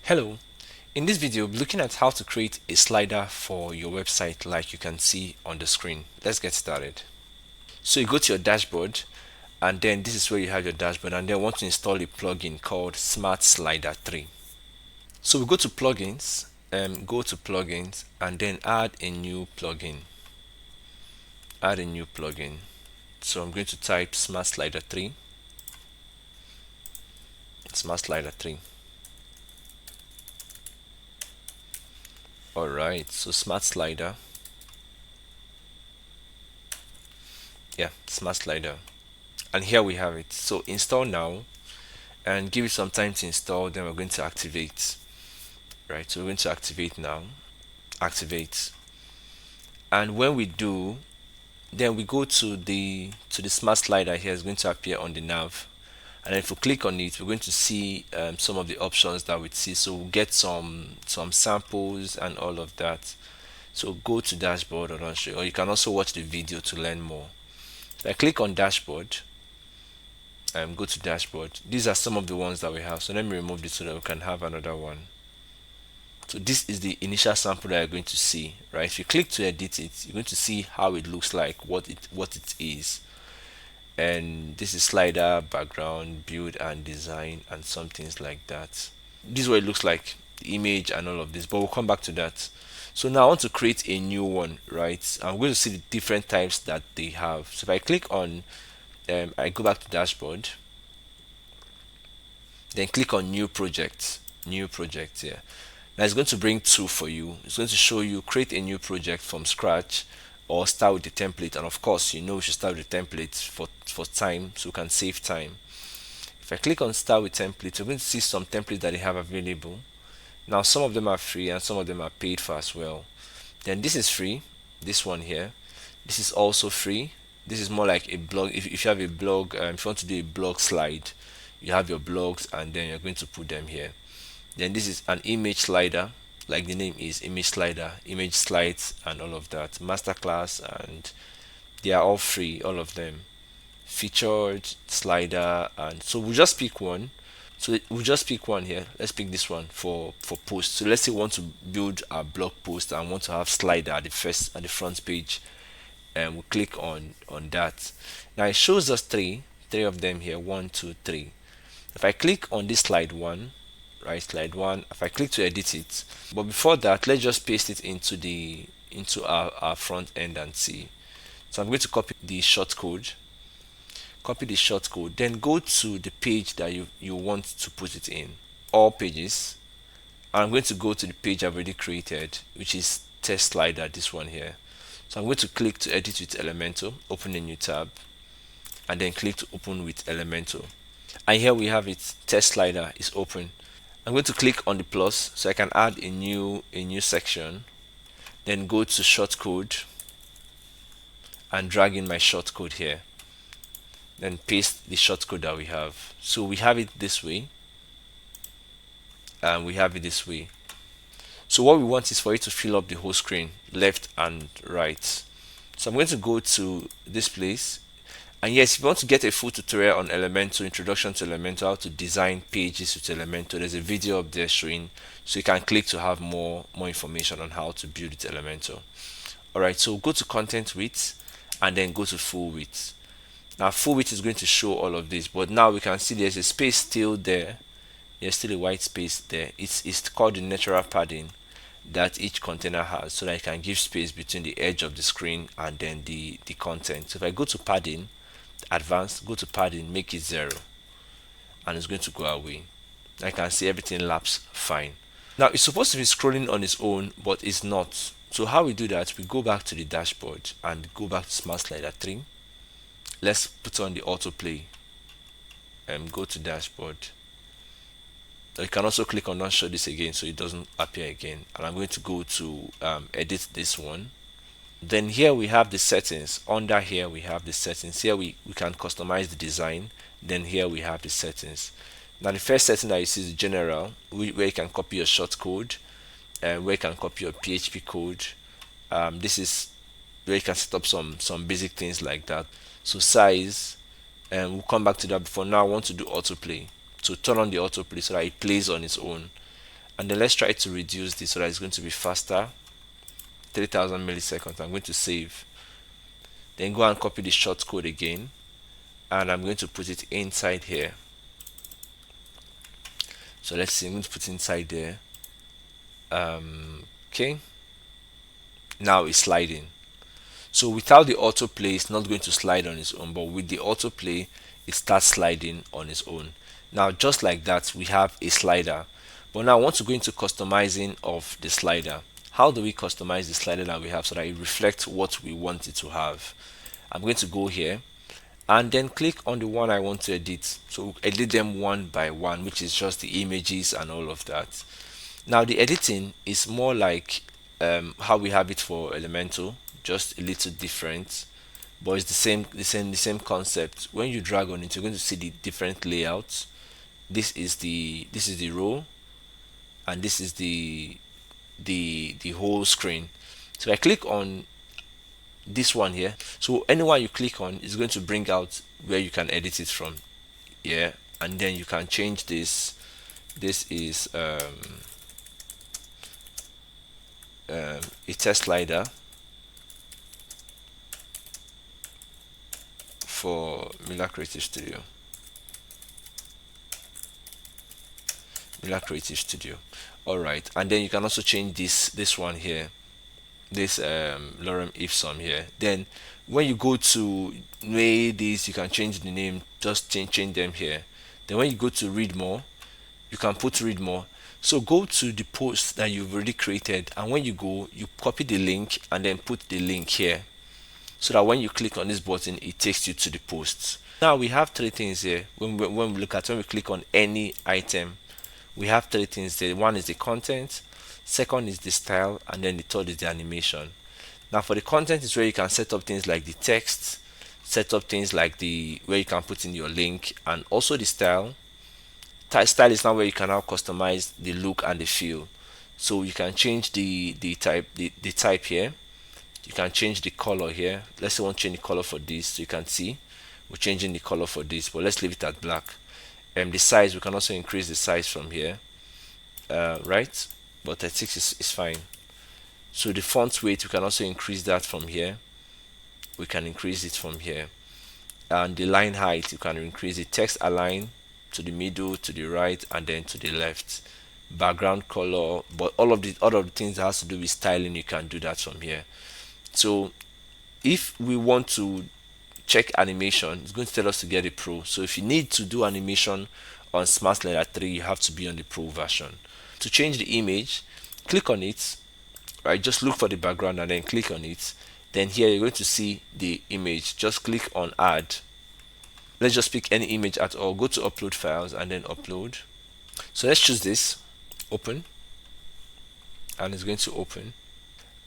Hello, in this video we're looking at how to create a slider for your website like you can see on the screen. Let's get started. So you go to your dashboard and then this is where you have your dashboard and then want to install a plugin called Smart Slider 3. So we go to plugins and go to plugins and then add a new plugin. Add a new plugin. So I'm going to type Smart Slider 3. Smart Slider 3. Alright, so Smart Slider. Yeah, Smart Slider. And here we have it. So install now and give it some time to install, then we're going to activate. Right, so we're going to activate now. Activate. And when we do, then we go to the smart slider. Here is going to appear on the nav, and if we click on it, we're going to see some of the options that we see. So we'll get some samples and all of that. So go to dashboard, or you can also watch the video to learn more. So I click on dashboard and go to dashboard. These are some of the ones that we have. So let me remove this so that we can have another one. So this is the initial sample that you're going to see, right? If you click to edit it, you're going to see how it looks like, what it is. And this is slider, background, build and design, and some things like that. This is what it looks like, the image and all of this, but we'll come back to that. So now I want to create a new one, right? I'm going to see the different types that they have. So if I click on, I go back to dashboard, then click on new project, here. Now it's going to bring two for you. It's going to show you create a new project from scratch or start with the template. And of course, you should start with the template for time, so you can save time. If I click on start with template, you're going to see some templates that they have available. Now some of them are free and some of them are paid for as well. Then this is free, this one here. This is also free. This is more like a blog. If you have a blog, if you want to do a blog slide, you have your blogs and then you're going to put them here. Then this is an image slider, like the name is, image slider, image slides and all of that. Masterclass, and they are all free, all of them. Featured slider, and so we'll just pick one. So we'll just pick one here. Let's pick this one for post. So let's say we want to build a blog post and want to have slider at the front page, and we'll click on that. Now it shows us three of them here. 1, 2, 3. If I click on this slide one, right, slide one, if I click to edit it, but before that, let's just paste it into our front end and see. So I'm going to copy the shortcode, then go to the page that you want to put it in, all pages. I'm going to go to the page I've already created, which is test slider, this one here. So I'm going to click to edit with Elementor, open a new tab, and then click to open with Elementor. And here we have it, test slider is open. I'm going to click on the plus so I can add a new section, then go to shortcode and drag in my shortcode here, then paste the shortcode that we have. So we have it this way and we have it this way. So what we want is for it to fill up the whole screen, left and right. So I'm going to go to this place. And yes, if you want to get a full tutorial on Elementor, introduction to Elementor, how to design pages with Elementor, there's a video up there showing, so you can click to have more information on how to build with Elementor. Alright, so go to content width and then go to full width. Now full width is going to show all of this, but now we can see there's a space still there. There's still a white space there. It's called the natural padding that each container has, so that it can give space between the edge of the screen and then the content. So if I go to padding, advanced, go to padding, make it 0, and it's going to go away. I can see everything laps fine. Now it's supposed to be scrolling on its own, but it's not. So how we do that, we go back to the dashboard and go back to Smart Slider 3. Let's put on the autoplay and go to dashboard. You can also click on not show this again so it doesn't appear again, and I'm going to go to edit this one. Then here we have the settings. Under here we have the settings. Here we can customize the design. Then here we have the settings. Now the first setting that you see is general, where you can copy your shortcode and where you can copy your PHP code. This is where you can set up some basic things like that. So size, and we'll come back to that. Before now I want to do autoplay. So turn on the autoplay so that it plays on its own. and then let's try to reduce this so that it's going to be faster. 3000 milliseconds. I'm going to save, then go and copy the short code again, and I'm going to put it inside here. So let's see, I'm going to put it inside there. Okay, now it's sliding. So without the autoplay, it's not going to slide on its own, but with the autoplay, it starts sliding on its own. Now, just like that, we have a slider. But now I want to go into customizing of the slider. How do we customize the slider that we have so that it reflects what we want it to have? I'm going to go here and then click on the one I want to edit. So edit them one by one, which is just the images and all of that. Now the editing is more like how we have it for Elementor, just a little different, but it's the same concept. When you drag on it, you're going to see the different layouts. This is the row, and this is the whole screen. So I click on this one here. So anyone you click on is going to bring out where you can edit it from. Yeah, and then you can change this. This is a test slider for Mila Creative Studio. All right, and then you can also change this one here, this lorem ipsum here. Then when you go to this, you can change the name, just change them here. Then when you go to read more, you can put read more. So go to the post that you've already created, and when you go, you copy the link and then put the link here, so that when you click on this button, it takes you to the posts. Now we have three things here. When we click on any item, we have three things there. One is the content, second is the style, and then the third is the animation. Now for the content is where you can set up things like the text, set up things like where you can put in your link, and also the style. Style is now where you can now customize the look and the feel. So you can change the type here. You can change the color here. Let's say we want to change the color for this, so you can see we're changing the color for this, but let's leave it at black. The size, we can also increase the size from here, right? But 36 is fine. So the font weight, we can also increase that from here. We can increase it from here. And the line height, you can increase the text align to the middle, to the right, and then to the left. Background color, but all of the things that has to do with styling, you can do that from here. So if we want to check animation, it's going to tell us to get a pro. So if you need to do animation on Smart Slider 3, you have to be on the pro version. To change the image, click on it, right? Just look for the background and then click on it. Then here you're going to see the image. Just click on add. Let's just pick any image at all. Go to upload files and then upload. So let's choose this, open, and it's going to open.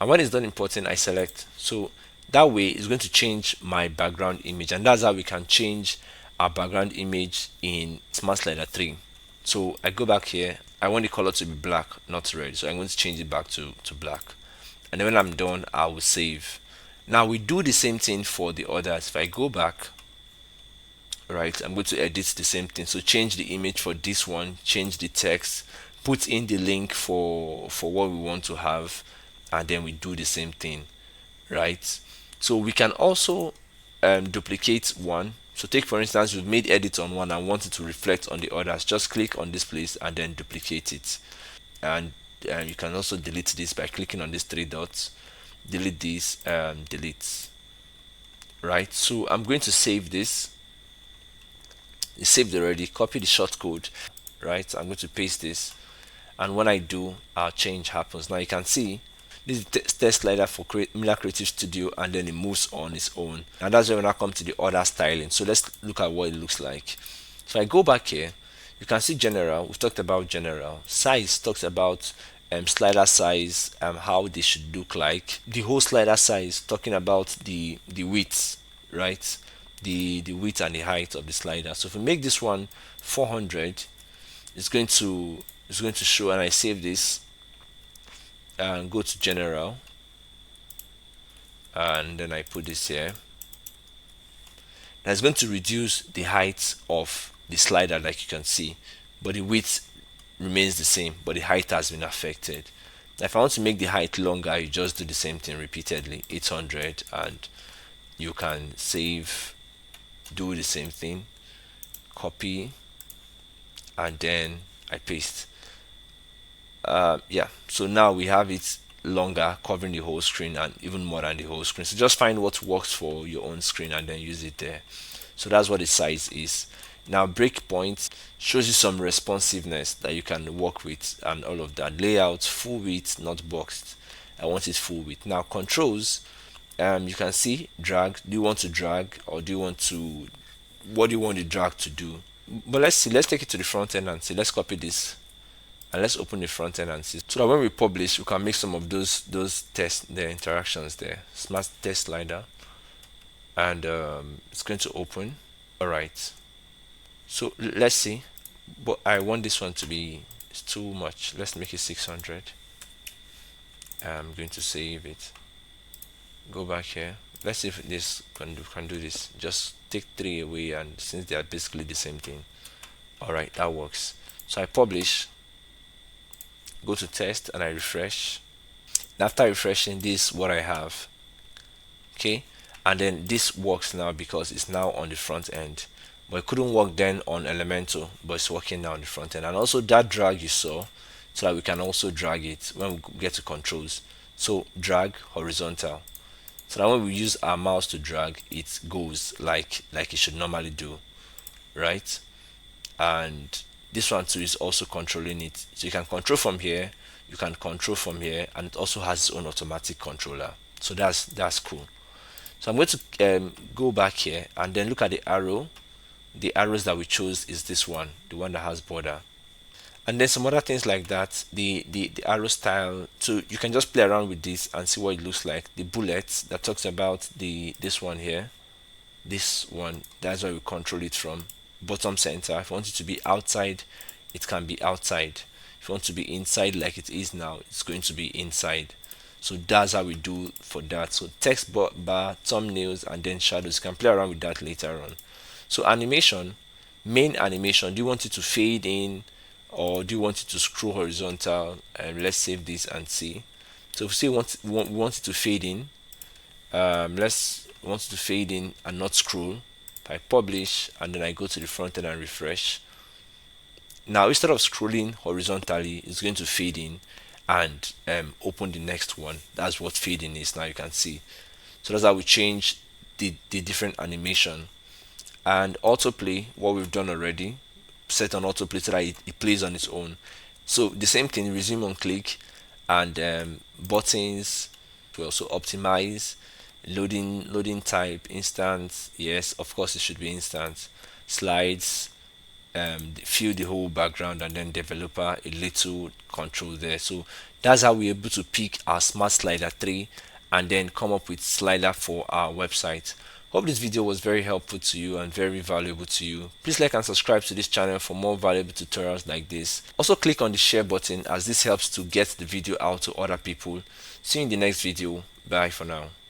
And when it's done importing, I select. So that way it's going to change my background image, and that's how we can change our background image in Smart Slider 3. So I go back here. I want the color to be black, not red, so I'm going to change it back to black. And then when I'm done, I will save. Now we do the same thing for the others. If I go back, right, I'm going to edit the same thing. So change the image for this one, change the text, put in the link for what we want to have, and then we do the same thing, right? So we can also duplicate one. So take for instance, we've made edits on one and want it to reflect on the others. Just click on this place and then duplicate it. And you can also delete this by clicking on these three dots. Delete this, delete. Right. So I'm going to save this. It's saved already. Copy the shortcode. Right. I'm going to paste this, and when I do, our change happens. Now you can see this is the test slider for Mila Creative Studio, and then it moves on its own. And that's when I come to the other styling. So let's look at what it looks like. So I go back here. You can see general. We've talked about general. Size talks about slider size, how they should look like. The whole slider size talking about the width, right? The width and the height of the slider. So if we make this one 400, it's going to show, and I save this and go to general, and then I put this here. That's going to reduce the height of the slider, like you can see, but the width remains the same, but the height has been affected. Now, if I want to make the height longer, you just do the same thing repeatedly, 800, and you can save, do the same thing, copy, and then I paste. Yeah, so now we have it longer, covering the whole screen and even more than the whole screen. So just find what works for your own screen and then use it there. So that's what the size is. Now breakpoint shows you some responsiveness that you can work with and all of that. Layout, full width, not boxed. I want it full width. Now controls, you can see drag. Do you want to drag, or do you want to, what do you want the drag to do? But let's see, let's take it to the front end and see. Let's copy this and let's open the front end and see, so that when we publish we can make some of those tests, the interactions there. Smart test slider, and it's going to open. All right, so let's see, but I want this one to be, it's too much. Let's make it 600. I'm going to save it, go back here. Let's see if this can do this. Just take 3 away, and since they are basically the same thing. All right, that works. So I publish, go to test, and I refresh. And after refreshing, this is what I have. Okay, and then this works now because it's now on the front end, but it couldn't work then on Elementor, but it's working now on the front end. And also that drag you saw, so that we can also drag it when we get to controls. So drag horizontal, so that when we use our mouse to drag, it goes like it should normally do, right? And this one too is also controlling it, so you can control from here, you can control from here, and it also has its own automatic controller. So that's cool. So I'm going to go back here and then look at the arrow. The arrows that we chose is this one, the one that has border, and then some other things like that. The arrow style, so you can just play around with this and see what it looks like. The bullets that talks about this one here, this one, that's where we control it from. Bottom center, if you want it to be outside, it can be outside. If you want to be inside like it is now, it's going to be inside. So that's how we do for that. So text bar, thumbnails, and then shadows. You can play around with that later on. So animation, main animation, do you want it to fade in, or do you want it to scroll horizontal? Let's save this and see. So if we say we want it to fade in, let's want it to fade in and not scroll. If I publish and then I go to the front end and refresh, now instead of scrolling horizontally, it's going to fade in and open the next one. That's what fading is. Now you can see. So that's how we change the different animation. And autoplay, what we've done already, set on autoplay so that it plays on its own. So the same thing, resume on click, and buttons. We also optimize, loading type, instant. Yes, of course it should be instant. Slides, fill the whole background, and then developer, a little control there. So that's how we're able to pick our smart slider 3 and then come up with slider for our website. Hope this video was very helpful to you and very valuable to you. Please like and subscribe to this channel for more valuable tutorials like this. Also click on the share button, as this helps to get the video out to other people. See you in the next video. Bye for now.